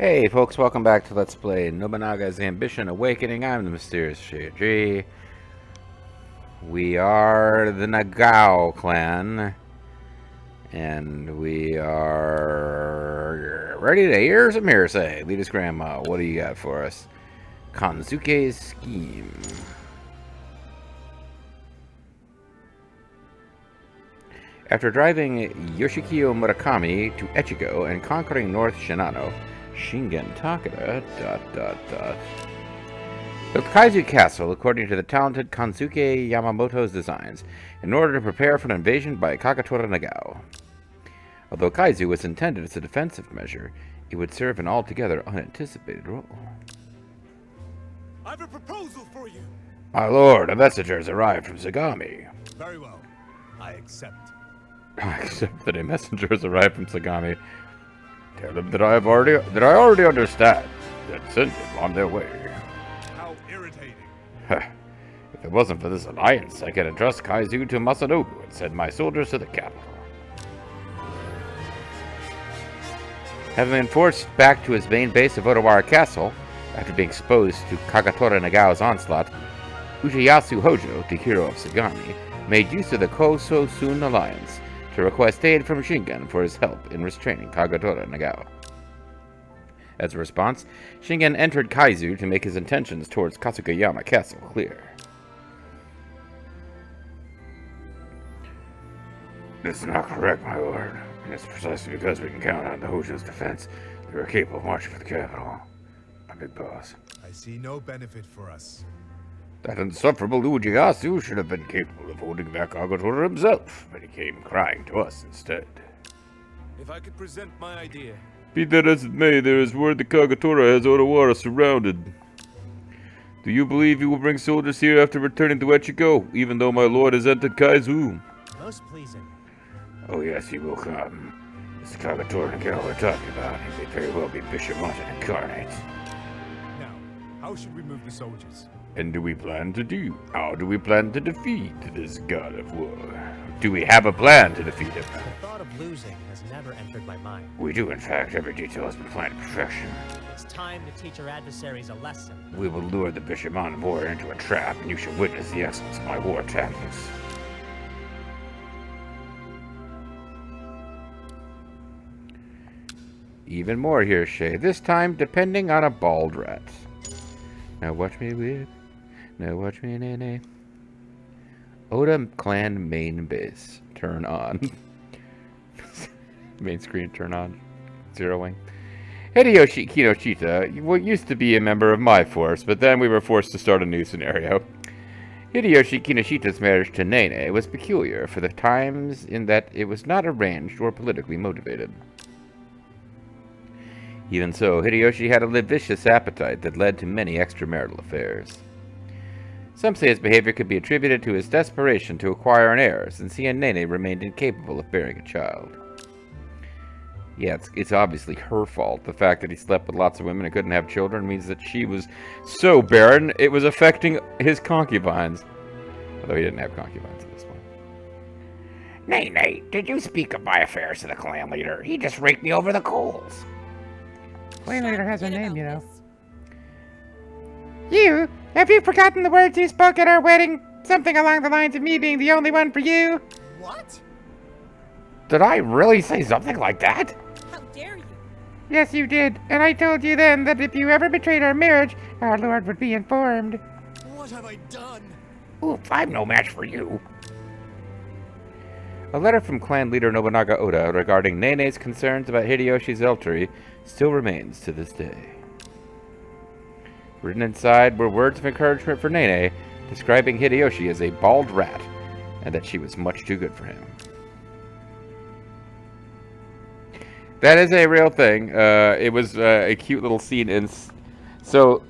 Hey folks, welcome back to Let's Play Nobunaga's Ambition Awakening. I'm the Mysterious Shiji. We are the Nagao clan, and we are ready to hear some hearsay. Lead us, Grandma. What do you got for us? Kanzuke's scheme. After driving Yoshikiyo Murakami to Echigo and conquering North Shinano, Shingen Takeda, built Kaizu Castle according to the talented Kansuke Yamamoto's designs, in order to prepare for an invasion by Kagetora Nagao. Although Kaizu was intended as a defensive measure, it would serve an altogether unanticipated role. I've a proposal for you! My lord, a messenger has arrived from Sagami. Very well. I accept. I accept that a messenger has arrived from Sagami. Tell them that I already understand and send them on their way. How irritating. If it wasn't for this alliance, I could entrust Kaizu to Masanobu and send my soldiers to the capital. Having been forced back to his main base of Odawara Castle, after being exposed to Kagetora Nagao's onslaught, Uchiyasu Hojo, the hero of Sagami, made use of the Koso-Sun alliance to request aid from Shingen for his help in restraining Kagetora Nagao. As a response, Shingen entered Kaizu to make his intentions towards Kasukayama Castle clear. This is not correct, my lord, and it's precisely because we can count on the Hojo's defense that we're capable of marching for the capital. My big boss. I see no benefit for us. That insufferable Ujiyasu should have been capable of holding back Kagetora himself, but he came crying to us instead. If I could present my idea. Be that as it may, there is word that Kagetora has Odawara surrounded. Do you believe you will bring soldiers here after returning to Echigo, even though my lord has entered Kaizu? Most pleasing. Oh yes, he will come. It's the Kagetora Nagao we're talking about. He may very well be Bishamon incarnate. Now, how should we move the soldiers? And how do we plan to defeat this god of war? Do we have a plan to defeat him? The thought of losing has never entered my mind. We do, in fact. Every detail has been planned to perfection. It's time to teach our adversaries a lesson. We will lure the Bishamon warrior into a trap, and you shall witness the excellence of my war tactics. Even more here, Shay. This time, depending on a bald rat. Now watch me whip. Now watch me nay. Oda Clan main base. Turn on. Main screen turn on. Zeroing. Hideyoshi Kinoshita used to be a member of my force, but then we were forced to start a new scenario. Hideyoshi Kinoshita's marriage to Nene was peculiar for the times in that it was not arranged or politically motivated. Even so, Hideyoshi had a vicious appetite that led to many extramarital affairs. Some say his behavior could be attributed to his desperation to acquire an heir, since he and Nene remained incapable of bearing a child. Yeah, it's obviously her fault. The fact that he slept with lots of women and couldn't have children means that she was so barren, it was affecting his concubines. Although he didn't have concubines at this point. Nene, did you speak of my affairs to the clan leader? He just raked me over the coals. Clan leader has a name, you know. You? Have you forgotten the words you spoke at our wedding? Something along the lines of me being the only one for you? What? Did I really say something like that? How dare you? Yes, you did. And I told you then that if you ever betrayed our marriage, our lord would be informed. What have I done? Oof, I'm no match for you. A letter from clan leader Nobunaga Oda regarding Nene's concerns about Hideyoshi's eltry still remains to this day. Written inside were words of encouragement for Nene, describing Hideyoshi as a bald rat, and that she was much too good for him. That is a real thing. It was a cute little scene in... So,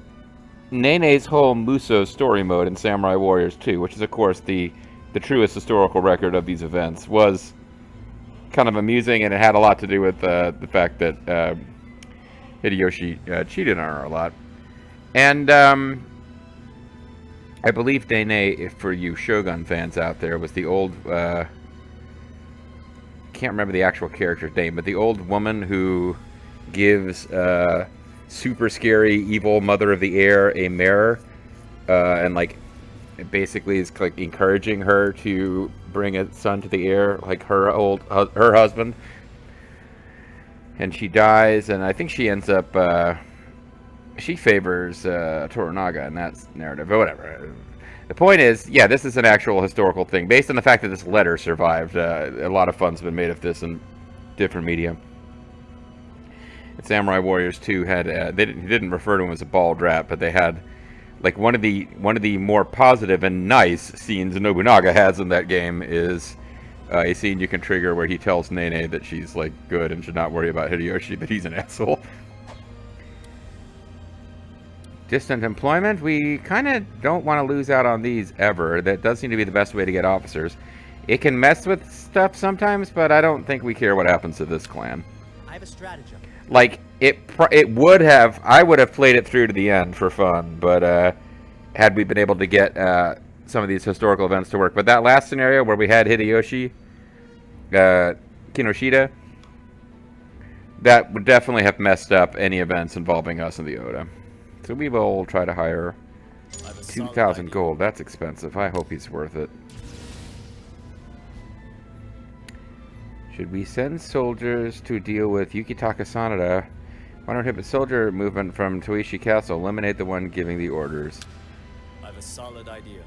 Nene's whole Muso story mode in Samurai Warriors 2, which is of course the truest historical record of these events, was kind of amusing, and it had a lot to do with the fact that Hideyoshi cheated on her a lot. And I believe Nene, for you Shogun fans out there, was the old... can't remember the actual character's name, but the old woman who gives super scary, evil mother of the air a mirror, and like it basically is like encouraging her to bring a son to the heir, like her husband. And she dies, and I think she ends up she favors Toranaga in that narrative, or whatever. The point is, yeah, this is an actual historical thing based on the fact that this letter survived. A lot of fun's been made of this in different media. And Samurai Warriors 2 had they didn't refer to him as a bald rat, but they had like one of the more positive and nice scenes Nobunaga has in that game is a scene you can trigger where he tells Nene that she's like good and should not worry about Hideyoshi, that he's an asshole. Distant employment, we kind of don't want to lose out on these ever. That does seem to be the best way to get officers. It can mess with stuff sometimes, but I don't think we care what happens to this clan. I have a stratagem. Like, it would have, I would have played it through to the end for fun, but had we been able to get some of these historical events to work. But that last scenario where we had Hideyoshi, Kinoshita, that would definitely have messed up any events involving us and the Oda. So we will try to hire 2,000 gold. That's expensive. I hope he's worth it. Should we send soldiers to deal with Yukitaka Sanada? Why don't we have a soldier movement from Toishi Castle? Eliminate the one giving the orders. I have a solid idea.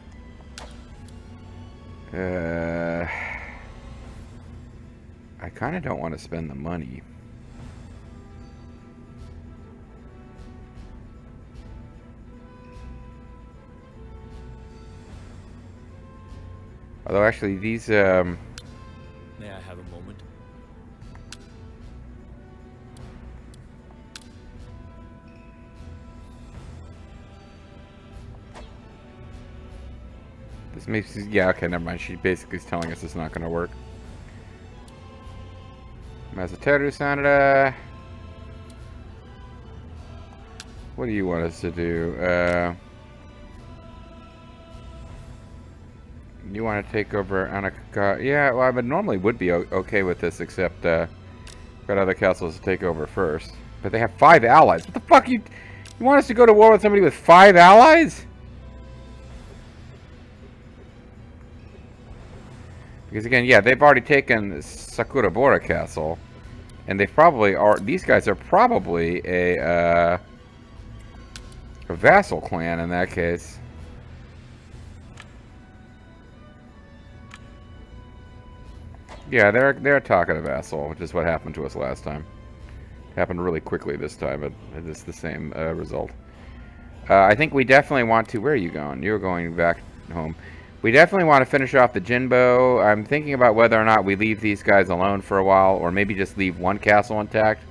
I kind of don't want to spend the money. Although actually these May I have a moment? this makes, yeah, okay, never mind. She basically is telling us it's not going to work. Masateru Sanada. What do you want us to do? You want to take over Anaka? Yeah, well, I would normally would be okay with this, except got other castles to take over first. But they have 5 allies. What the fuck? You want us to go to war with somebody with 5 allies? Because again, yeah, they've already taken Sakurabora Castle, and they probably are. These guys are probably a vassal clan in that case. Yeah, they're talking to vassal, which is what happened to us last time. It happened really quickly this time, but it's the same result. I think we definitely want to... Where are you going? You're going back home. We definitely want to finish off the Jinbo. I'm thinking about whether or not we leave these guys alone for a while, or maybe just leave one castle intact.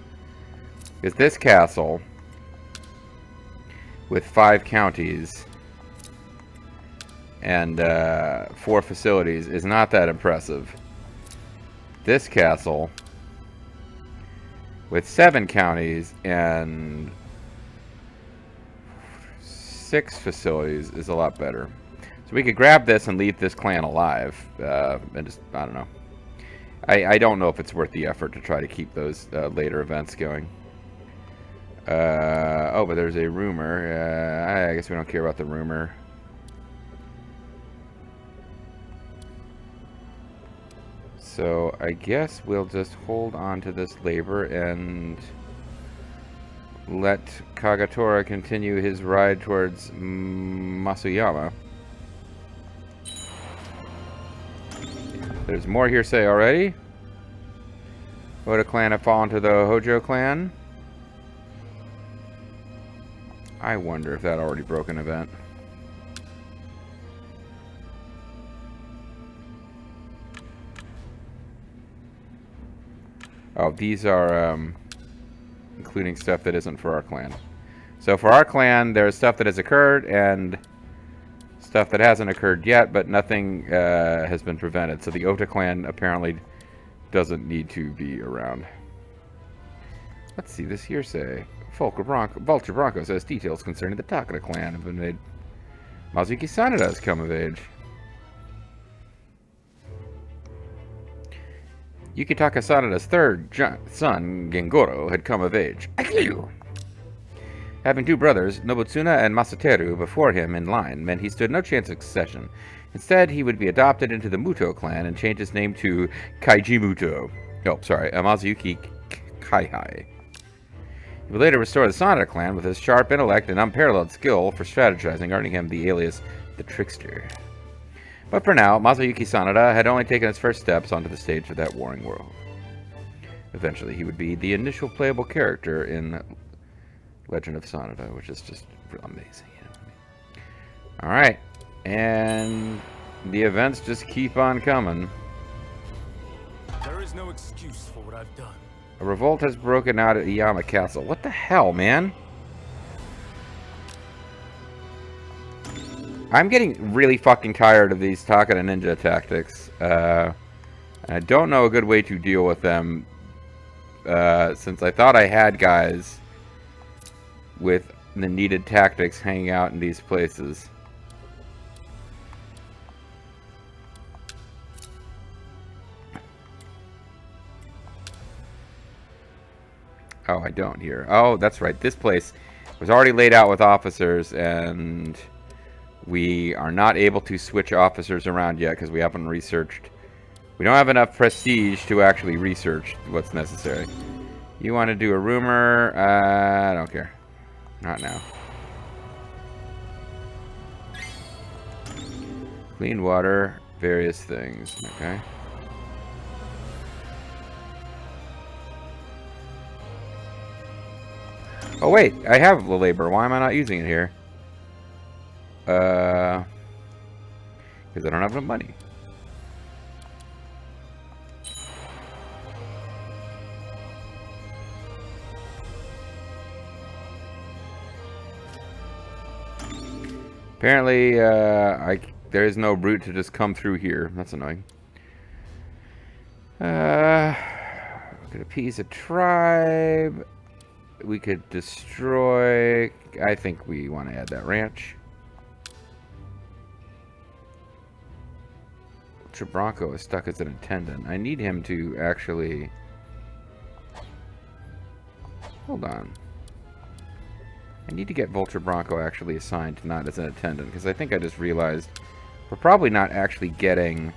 Because this castle, with 5 counties and 4 facilities, is not that impressive. This castle, with 7 counties and 6 facilities, is a lot better. So we could grab this and leave this clan alive, and just, I don't know. I don't know if it's worth the effort to try to keep those later events going. Oh, but there's a rumor. I guess we don't care about the rumor. So I guess we'll just hold on to this labor and let Kagatora continue his ride towards Masuyama. There's more hearsay already. Oda clan have fallen to the Hojo clan. I wonder if that already broke an event. Oh, these are including stuff that isn't for our clan. So for our clan, there's stuff that has occurred and stuff that hasn't occurred yet, but nothing has been prevented. So the Ota clan apparently doesn't need to be around. Let's see this hearsay. Vulture Bronco says details concerning the Takada clan have been made. Mazuki Sanada has come of age. Yukitaka Sanada's 3rd son, Gengoro, had come of age. Having two brothers, Nobutsuna and Masateru, before him in line meant he stood no chance of succession. Instead, he would be adopted into the Muto clan and change his name to Kaiji Muto. Oh, sorry, Amazuyuki Kaihai. He would later restore the Sanada clan with his sharp intellect and unparalleled skill for strategizing, earning him the alias the Trickster. But for now, Masayuki Sanada had only taken his first steps onto the stage of that warring world. Eventually, he would be the initial playable character in Legend of Sanada, which is just amazing. You know what I mean? Alright, and the events just keep on coming. There is no excuse for what I've done. A revolt has broken out at Iyama Castle. What the hell, man? I'm getting really fucking tired of these Takeda Ninja tactics. I don't know a good way to deal with them. Since I thought I had guys with the needed tactics hanging out in these places. Oh, I don't here. Oh, that's right. This place was already laid out with officers, and we are not able to switch officers around yet because we haven't researched. We don't have enough prestige to actually research what's necessary. You want to do a rumor? I don't care. Not now. Clean water, various things. Okay. Oh wait, I have the labor. Why am I not using it here? Because I don't have enough money. Apparently, there is no route to just come through here. That's annoying. We could appease a tribe. We could destroy. I think we want to add that ranch. Bronco is stuck as an attendant. I need him to actually. Hold on. I need to get Vulture Bronco actually assigned to not as an attendant, because I think I just realized we're probably not actually getting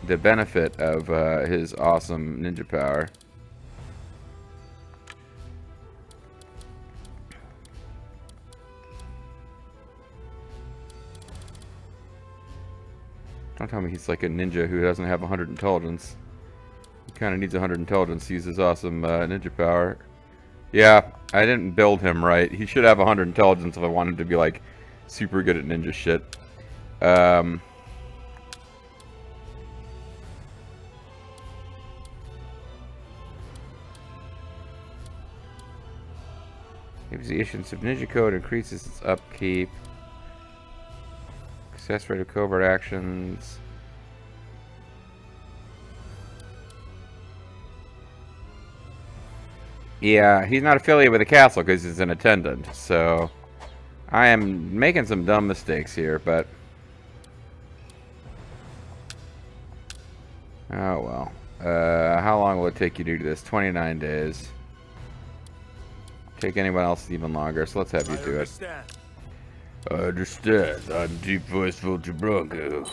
the benefit of his awesome ninja power. Don't tell me he's like a ninja who doesn't have 100 intelligence. He kind of needs 100 intelligence to use his awesome ninja power. Yeah, I didn't build him right. He should have 100 intelligence if I want him to be like super good at ninja shit. Maybe the issuance of ninja code increases its upkeep. Success rate of covert actions. Yeah, he's not affiliated with the castle because he's an attendant, so I am making some dumb mistakes here, but oh well. How long will it take you to do this? 29 days. Take anyone else even longer, so let's have you do it. I understand. I'm Deep Voice Vulture Bronco.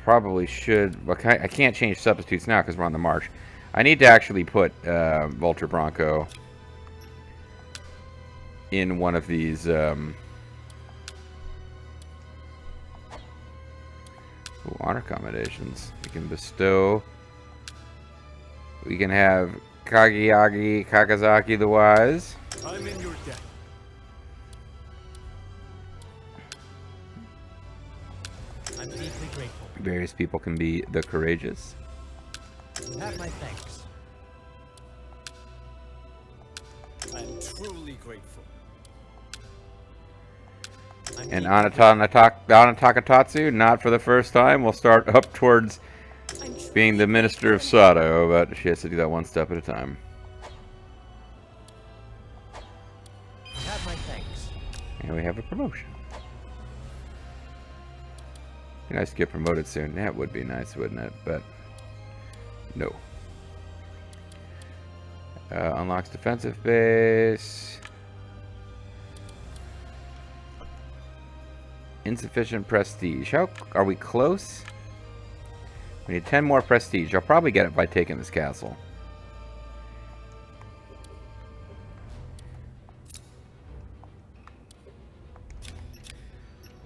Probably should. I can't change substitutes now because we're on the march. I need to actually put Vulture Bronco in one of these. Honor accommodations. We can bestow. We can have Kakazaki the Wise. I'm in your debt. I'm deeply grateful. Various people can be the Courageous. You have my thanks. I'm truly grateful. And Anatakatatsu, not for the first time, will start up towards being the Minister of Sato, but she has to do that one step at a time. You have my thanks. And we have a promotion. Be nice to get promoted soon. That would be nice, wouldn't it? But no. Unlocks defensive base. Insufficient prestige. How are we close? We need 10 more prestige. I'll probably get it by taking this castle.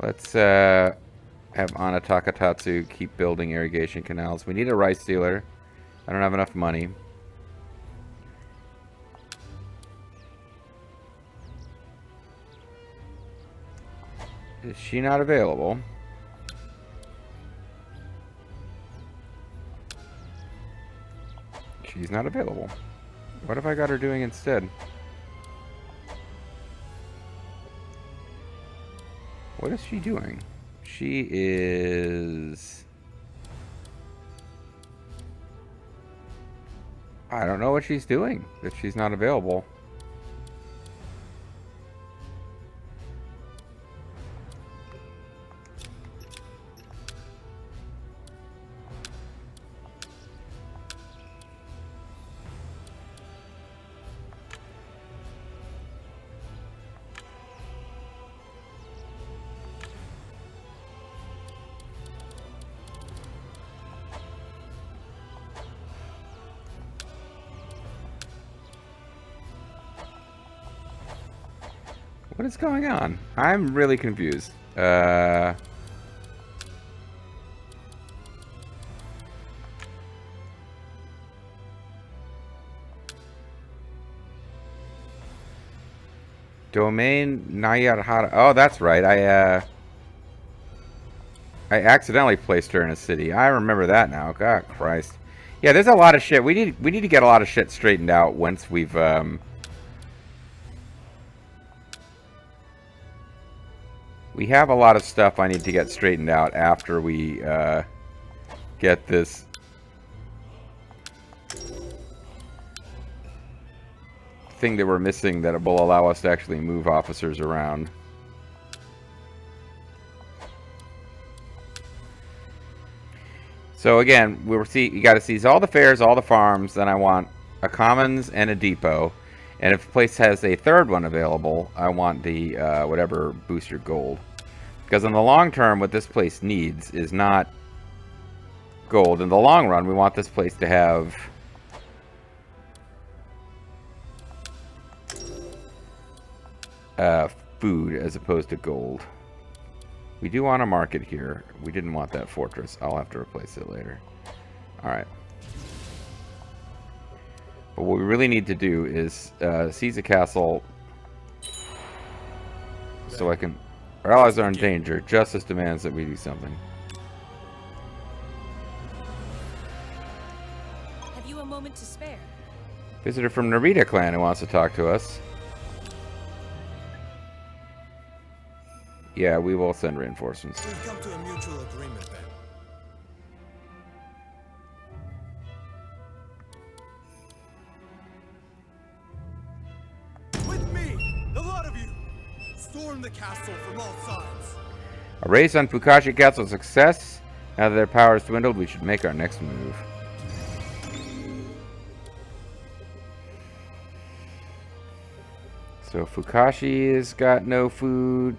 Let's have Ana Takatatsu keep building irrigation canals. We need a rice dealer. I don't have enough money. Is she not available? She's not available. What have I got her doing instead? What is she doing? She is... I don't know what she's doing if she's not available. What is going on? I'm really confused. Domain Nayarhara. Oh, that's right. I accidentally placed her in a city. I remember that now. God Christ. Yeah, there's a lot of shit. We need to get a lot of shit straightened out once we've we have a lot of stuff I need to get straightened out after we get this thing that we're missing that will allow us to actually move officers around. So again, you got to seize all the fairs, all the farms. Then I want a commons and a depot. And if the place has a third one available, I want the whatever boosts your gold. Because in the long term, what this place needs is not gold. In the long run, we want this place to have food as opposed to gold. We do want a market here. We didn't want that fortress. I'll have to replace it later. Alright. But what we really need to do is seize a castle so I can... Our allies are in danger. Justice demands that we do something. Have you a moment to spare? Visitor from Uesugi Clan who wants to talk to us. Yeah, we will send reinforcements. We've come to a mutual agreement then. With me, the lot of you, storm the castle from all sides. A race on Fukashi Castle's success. Now that their power has dwindled, we should make our next move. So Fukashi has got no food.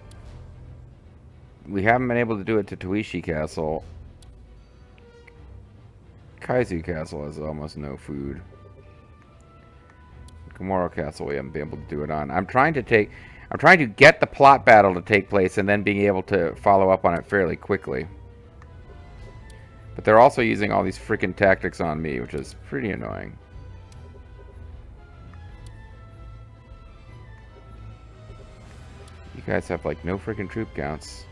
We haven't been able to do it to Toishi Castle. Kaizu Castle has almost no food. Komoro Castle we haven't been able to do it on. I'm trying to get the plot battle to take place and then being able to follow up on it fairly quickly. But they're also using all these freaking tactics on me, which is pretty annoying. You guys have like no freaking troop counts.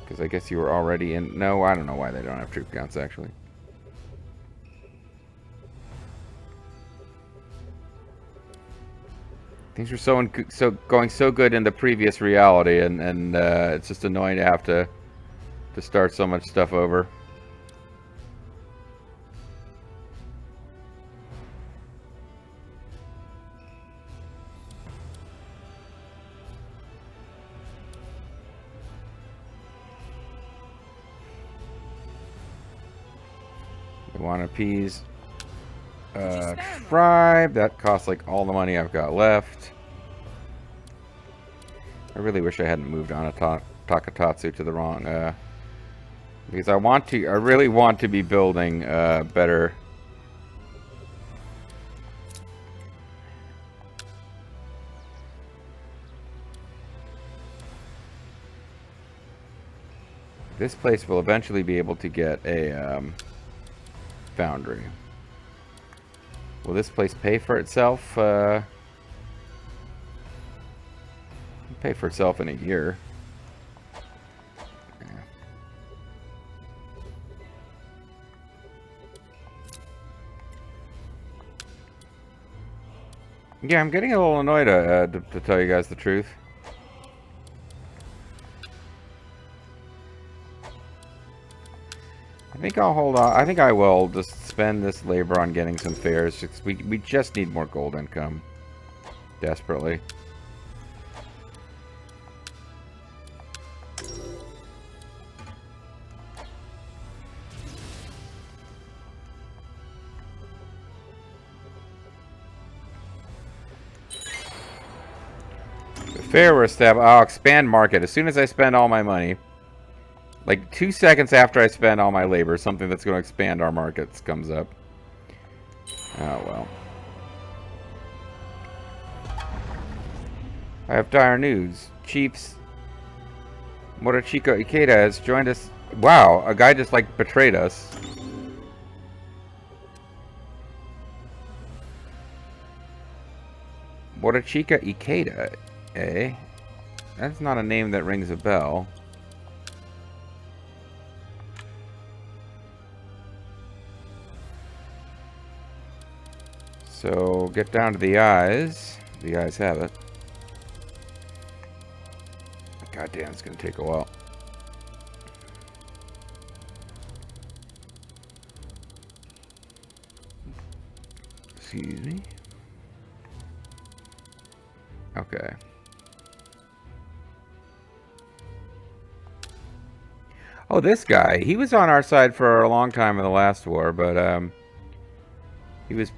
Because I guess you were already in... No, I don't know why they don't have troop counts, actually. Things were going so good in the previous reality, and it's just annoying to have to start so much stuff over. want to appease Could you spare me? tribe. That costs like all the money I've got left. I really wish I hadn't moved on a Takatatsu to the wrong, because I really want to be building better. This place will eventually be able to get a foundry. Will this place pay for itself? Pay for itself in a year. Yeah, I'm getting a little annoyed to tell you guys the truth. I think I'll hold on. I think I will just spend this labor on getting some fares. We just need more gold income. Desperately. The fair we're established. I'll expand market. As soon as I spend all my money. Like 2 seconds after I spend all my labor, something that's going to expand our markets comes up. Oh, well. I have dire news. Chiefs Morishiko Ikeda has joined us. Wow, a guy just like betrayed us. Morishiko Ikeda, eh? That's not a name that rings a bell. So, get down to the eyes. The eyes have it. God damn, it's gonna take a while. Excuse me. Okay. Oh, this guy. He was on our side for a long time in the last war, but, he was...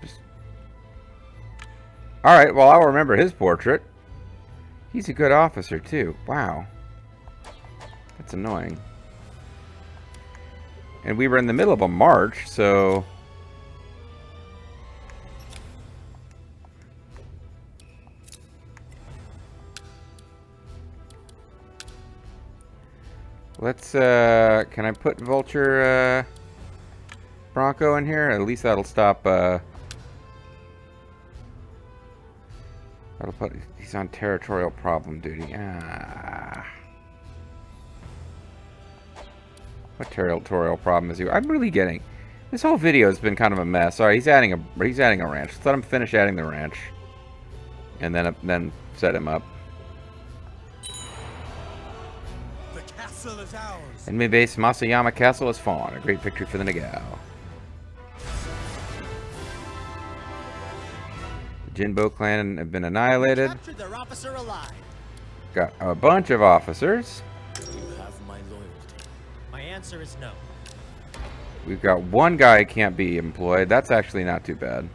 Alright, well, I'll remember his portrait. He's a good officer, too. Wow. That's annoying. And we were in the middle of a march, so... Let's, can I put Vulture, Bronco in here? At least that'll stop, that'll put, he's on territorial problem duty. Ah. What territorial problem is he? I'm really getting, this whole video has been kind of a mess. Alright, he's adding a ranch. Let's let him finish adding the ranch. And then set him up. Is ours. Enemy base Masayama Castle has fallen. A great victory for the Nagao. The Jinbo clan have been annihilated. Captured their officer alive. Got a bunch of officers. You have my loyalty. My answer is no. We've got one guy who can't be employed. That's actually not too bad.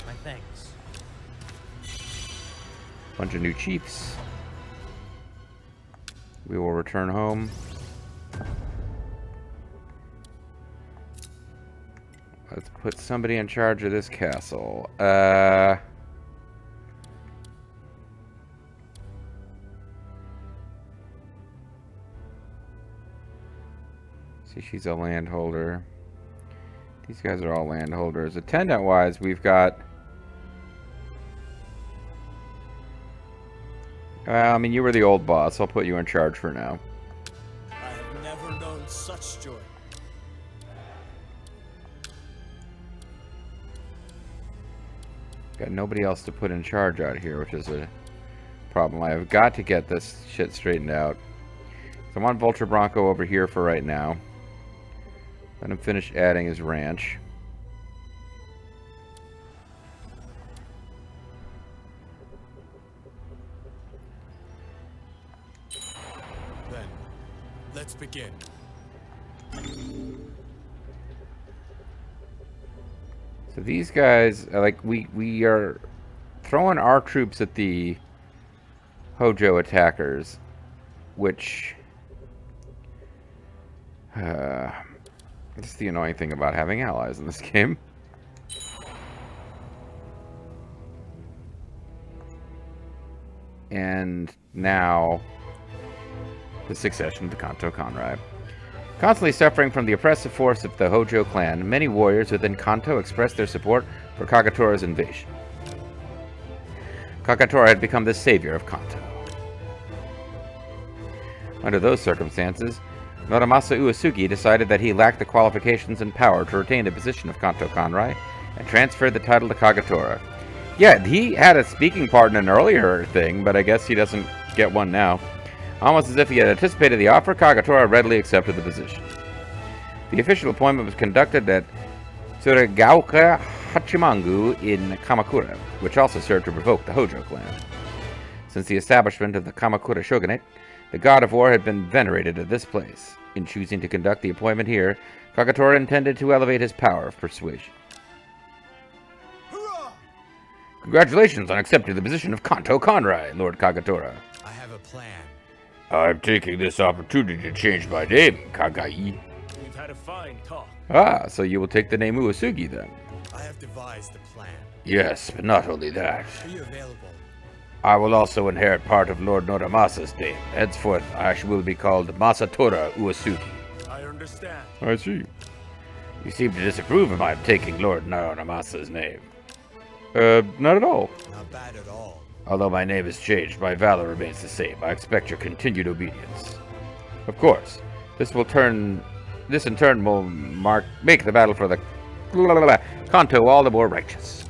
My thanks. Bunch of new chiefs. We will return home. Let's put somebody in charge of this castle. See, she's a landholder. These guys are all landholders. Attendant-wise, we've got... I mean, you were the old boss. I'll put you in charge for now. I have never known such joy. Got nobody else to put in charge out here, which is a problem. I have got to get this shit straightened out. So I want Vulture Bronco over here for right now. Let him finish adding his ranch. Then, let's begin. So these guys, like, we are throwing our troops at the Hojo attackers, which this is the annoying thing about having allies in this game. And now the succession of the Kantō Kanrei. Constantly suffering from the oppressive force of the Hojo clan, many warriors within Kantō expressed their support for Kagatora's invasion. Kagatora had become the savior of Kantō. Under those circumstances, Nobunaga Uesugi decided that he lacked the qualifications and power to retain the position of Kantō Kanrei and transferred the title to Kagatora. Yeah, he had a speaking part in an earlier thing, but I guess he doesn't get one now. Almost as if he had anticipated the offer, Kagatora readily accepted the position. The official appointment was conducted at Tsurugaoka Hachimangu in Kamakura, which also served to provoke the Hojo clan. Since the establishment of the Kamakura shogunate, the god of war had been venerated at this place. In choosing to conduct the appointment here, Kagatora intended to elevate his power of persuasion. Hurrah! Congratulations on accepting the position of Kantō Kanrei, Lord Kagatora. I have a plan. I'm taking this opportunity to change my name, Kagai. We've had a fine talk. Ah, so you will take the name Uesugi then? I have devised a plan. Yes, but not only that. Are you available? I will also inherit part of Lord Nobunasa's name. Henceforth, I will be called Masatora Uesugi. I understand. I see. You seem to disapprove of my taking Lord Nobunasa's name. Not at all. Not bad at all. Although my name has changed, my valor remains the same. I expect your continued obedience. Of course, this in turn will make the battle for the Kantō all the more righteous.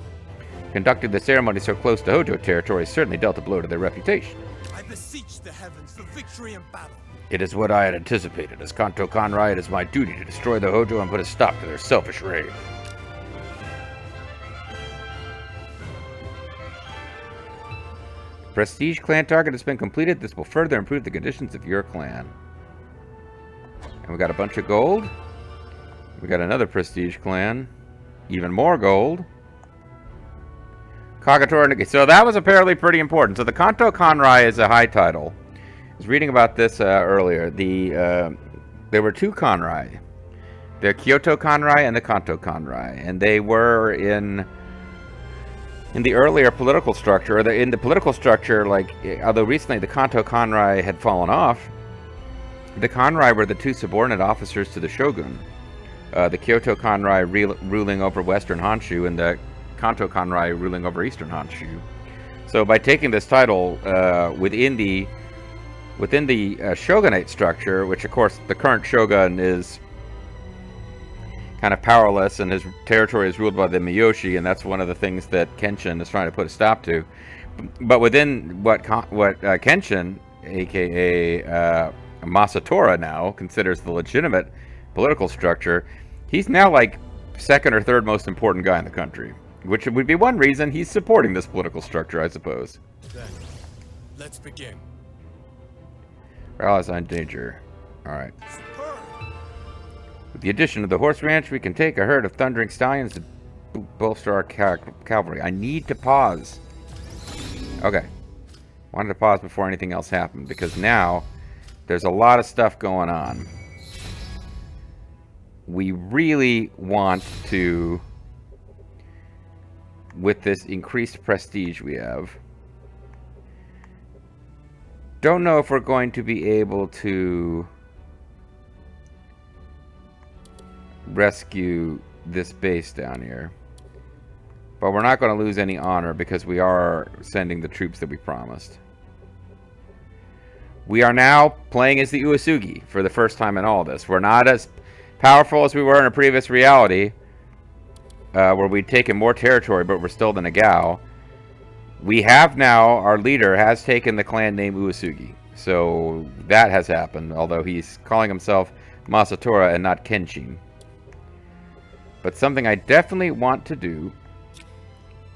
Conducting the ceremony so close to Hojo territory certainly dealt a blow to their reputation. I beseech the heavens for victory in battle. It is what I had anticipated. As Kantō Kanrei, it is my duty to destroy the Hojo and put a stop to their selfish reign. Prestige clan target has been completed. This will further improve the conditions of your clan. And we got a bunch of gold. We got another prestige clan. Even more gold. Kagatora. So that was apparently pretty important. So the Kantō Kanrei is a high title. I was reading about this earlier. There were two Kanrei. The Kyoto Kanrei and the Kantō Kanrei. And they were in the earlier political structure, or in the political structure, like, although recently the Kantō Kanrei had fallen off, the Kanrei were the two subordinate officers to the shogun. The Kyoto Kanrei ruling over Western Honshu, and the Kantō Kanrei ruling over Eastern Honshu. So by taking this title within the shogunate structure, which of course the current shogun is kind of powerless, and his territory is ruled by the Miyoshi, and that's one of the things that Kenshin is trying to put a stop to. But within what Kenshin, aka Masatora, now considers the legitimate political structure, he's now like second or third most important guy in the country, which would be one reason he's supporting this political structure, I suppose. Then, let's begin. Our allies are in danger. All right. Superb. With the addition of the horse ranch, we can take a herd of thundering stallions to bolster our cavalry. I need to pause. Okay. Wanted to pause before anything else happened, because now there's a lot of stuff going on. We really want to, with this increased prestige we have, don't know if we're going to be able to rescue this base down here. But we're not going to lose any honor because we are sending the troops that we promised. We are now playing as the Uesugi for the first time in all this. We're not as powerful as we were in a previous reality, where we'd taken more territory, but we're still the Nagao. We have now, our leader has taken the clan name Uesugi. So that has happened, although he's calling himself Masatora and not Kenshin. But something I definitely want to do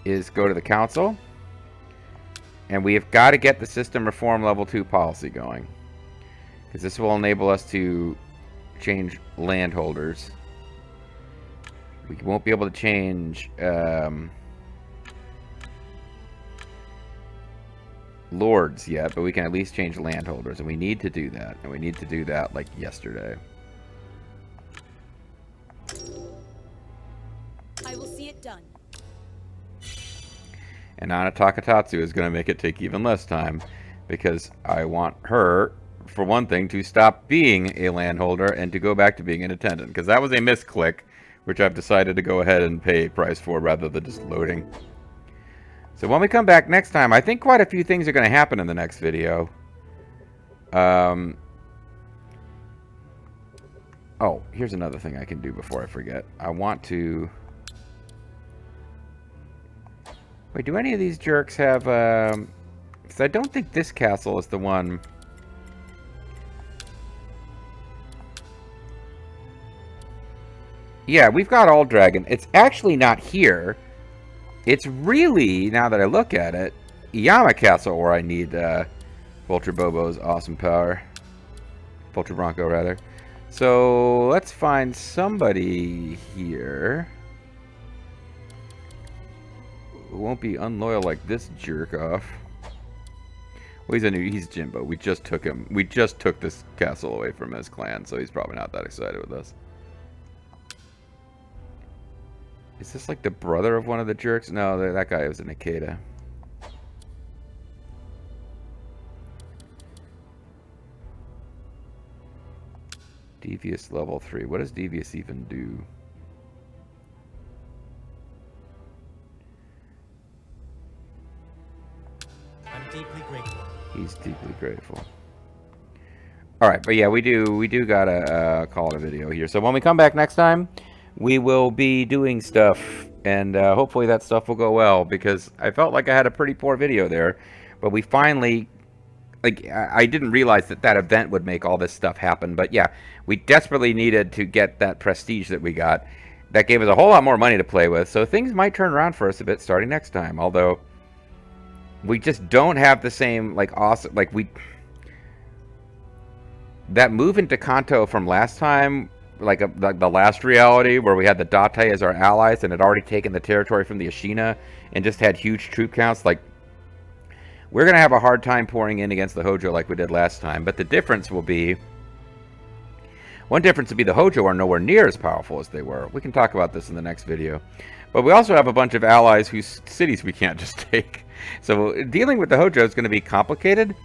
is go to the council, and we have got to get the system reform level 2 policy going, because this will enable us to change landholders. We won't be able to change lords yet, but we can at least change landholders, and we need to do that. And we need to do that like yesterday. I will see it done. And Nana Takatatsu is going to make it take even less time, because I want her, for one thing, to stop being a landholder and to go back to being an attendant, because that was a misclick, which I've decided to go ahead and pay a price for rather than just loading. So when we come back next time, I think quite a few things are going to happen in the next video. Oh, here's another thing I can do before I forget. I want to... Wait, do any of these jerks have... Because I don't think this castle is the one... Yeah, we've got All Dragon. It's actually not here. It's really, now that I look at it, Iyama Castle where I need Vulture Bobo's awesome power. Vulture Bronco, rather. So, let's find somebody here who won't be unloyal like this jerk-off. Well, he's Jimbo. We just took him. We just took this castle away from his clan, so he's probably not that excited with us. Is this like the brother of one of the jerks? No, that guy was an Ikeda. Devious level 3. What does Devious even do? I'm deeply grateful. He's deeply grateful. Alright, but yeah, we do gotta call it a video here. So when we come back next time, we will be doing stuff, and hopefully that stuff will go well, because I felt like I had a pretty poor video there, but we finally... Like, I didn't realize that that event would make all this stuff happen, but yeah, we desperately needed to get that prestige that we got. That gave us a whole lot more money to play with, so things might turn around for us a bit starting next time, although we just don't have the same, like, awesome, like, that move into Kantō from last time, like the last reality, where we had the Date as our allies and had already taken the territory from the Ashina and just had huge troop counts, like, we're going to have a hard time pouring in against the Hojo like we did last time, but the difference will be... One difference would be the Hojo are nowhere near as powerful as they were. We can talk about this in the next video. But we also have a bunch of allies whose cities we can't just take. So dealing with the Hojo is going to be complicated,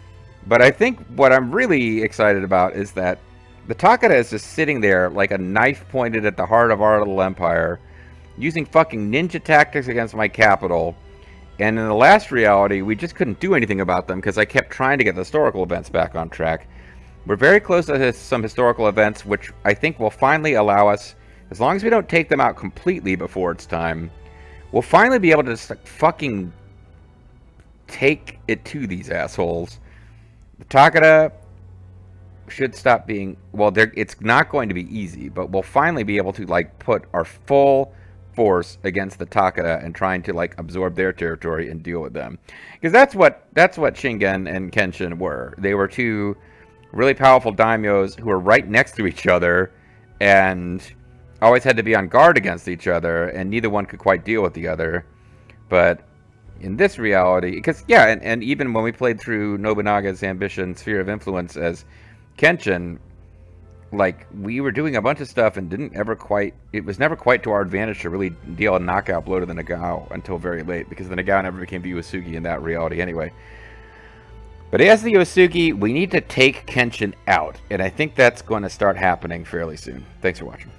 but I think what I'm really excited about is that the Takeda is just sitting there like a knife pointed at the heart of our little empire, using fucking ninja tactics against my capital. And in the last reality, we just couldn't do anything about them because I kept trying to get the historical events back on track. We're very close to some historical events, which I think will finally allow us, as long as we don't take them out completely before it's time, we'll finally be able to just fucking take it to these assholes. The Takeda should stop being... Well, it's not going to be easy, but we'll finally be able to, like, put our full force against the Takeda and trying to, like, absorb their territory and deal with them. Because that's what Shingen and Kenshin were. They were two really powerful daimyos who were right next to each other and always had to be on guard against each other, and neither one could quite deal with the other. But in this reality, because, yeah, and even when we played through Nobunaga's ambition sphere of influence as Kenshin, like, we were doing a bunch of stuff and it was never quite to our advantage to really deal a knockout blow to the Nagao until very late, because the Nagao never became the Uesugi in that reality anyway. But as the Uesugi, we need to take Kenshin out, and I think that's going to start happening fairly soon. Thanks for watching.